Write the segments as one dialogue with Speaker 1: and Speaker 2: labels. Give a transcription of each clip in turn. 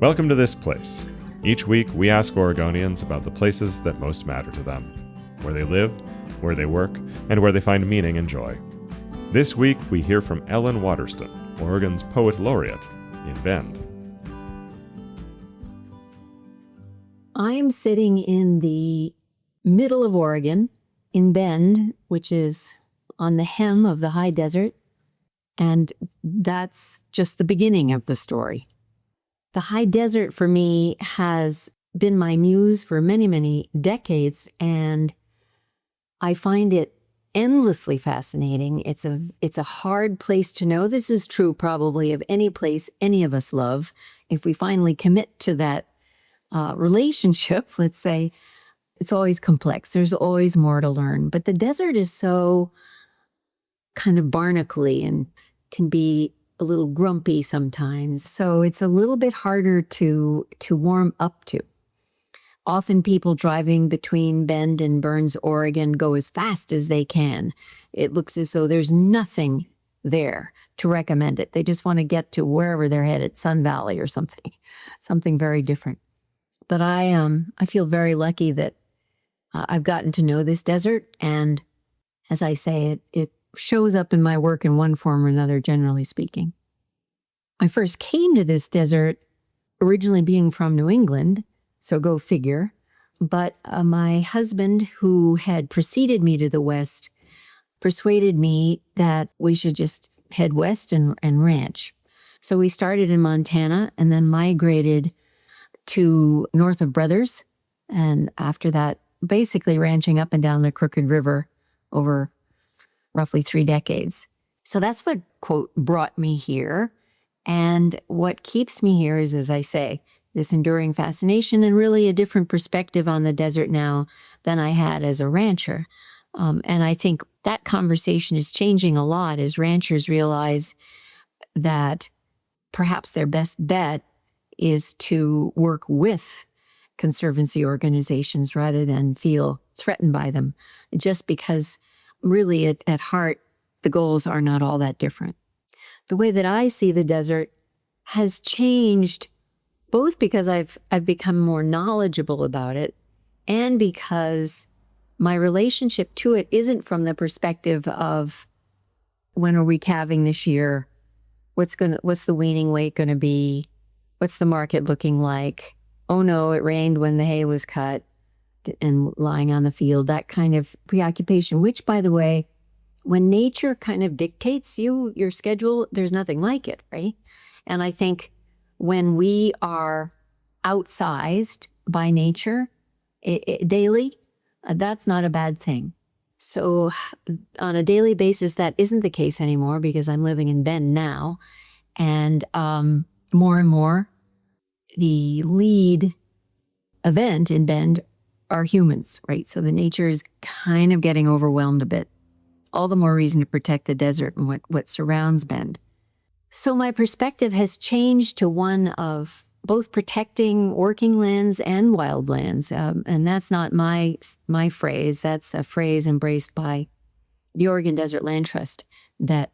Speaker 1: Welcome to This Place. Each week, we ask Oregonians about the places that most matter to them, where they live, where they work, and where they find meaning and joy. This week, we hear from Ellen Waterston, Oregon's Poet Laureate, in Bend.
Speaker 2: I am sitting in the middle of Oregon, in Bend, which is on the hem of the high desert, and that's just the beginning of the story. The high desert for me has been my muse for many, many decades, and I find it endlessly fascinating. It's a hard place to know. This is true probably of any place any of us love. If we finally commit to that relationship, let's say, it's always complex. There's always more to learn. But the desert is so kind of barnacly and can be a little grumpy sometimes. So it's a little bit harder to warm up to. Often people driving between Bend and Burns, Oregon, go as fast as they can. It looks as though there's nothing there to recommend it. They just want to get to wherever they're headed, Sun Valley or something very different. But I feel very lucky that I've gotten to know this desert, and as I say, it shows up in my work in one form or another, generally speaking. I first came to this desert originally being from New England, so go figure. But my husband, who had preceded me to the west, persuaded me that we should just head west and ranch. So we started in Montana and then migrated to north of Brothers, and after that, basically ranching up and down the Crooked River over roughly 3 decades. So that's what, quote, brought me here. And what keeps me here is, as I say, this enduring fascination and really a different perspective on the desert now than I had as a rancher. And I think that conversation is changing a lot as ranchers realize that perhaps their best bet is to work with conservancy organizations rather than feel threatened by them, just because really at heart, the goals are not all that different. The way that I see the desert has changed both because I've become more knowledgeable about it and because my relationship to it isn't from the perspective of when are we calving this year? What's the weaning weight going to be? What's the market looking like? Oh no, it rained when the hay was cut and lying on the field, that kind of preoccupation, which, by the way, when nature kind of dictates your schedule, there's nothing like it, right? And I think when we are outsized by nature daily, that's not a bad thing. So on a daily basis, that isn't the case anymore because I'm living in Bend now. And more and more, the lead event in Bend are humans, right? So the nature is kind of getting overwhelmed a bit. All the more reason to protect the desert and what surrounds Bend. So my perspective has changed to one of both protecting working lands and wild lands. And that's not my phrase. That's a phrase embraced by the Oregon Desert Land Trust that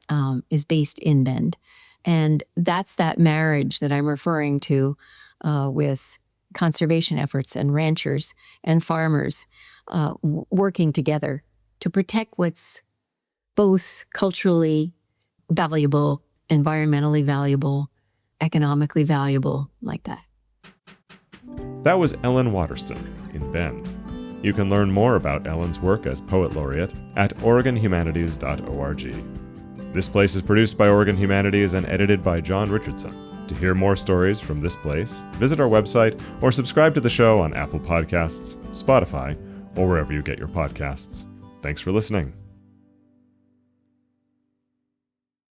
Speaker 2: is based in Bend. And that's that marriage that I'm referring to with conservation efforts and ranchers and farmers working together to protect what's both culturally valuable, environmentally valuable, economically valuable, like that.
Speaker 1: That was Ellen Waterston in Bend. You can learn more about Ellen's work as Poet Laureate at OregonHumanities.org. This Place is produced by Oregon Humanities and edited by John Richardson. To hear more stories from This Place, visit our website or subscribe to the show on Apple Podcasts, Spotify, or wherever you get your podcasts. Thanks for listening.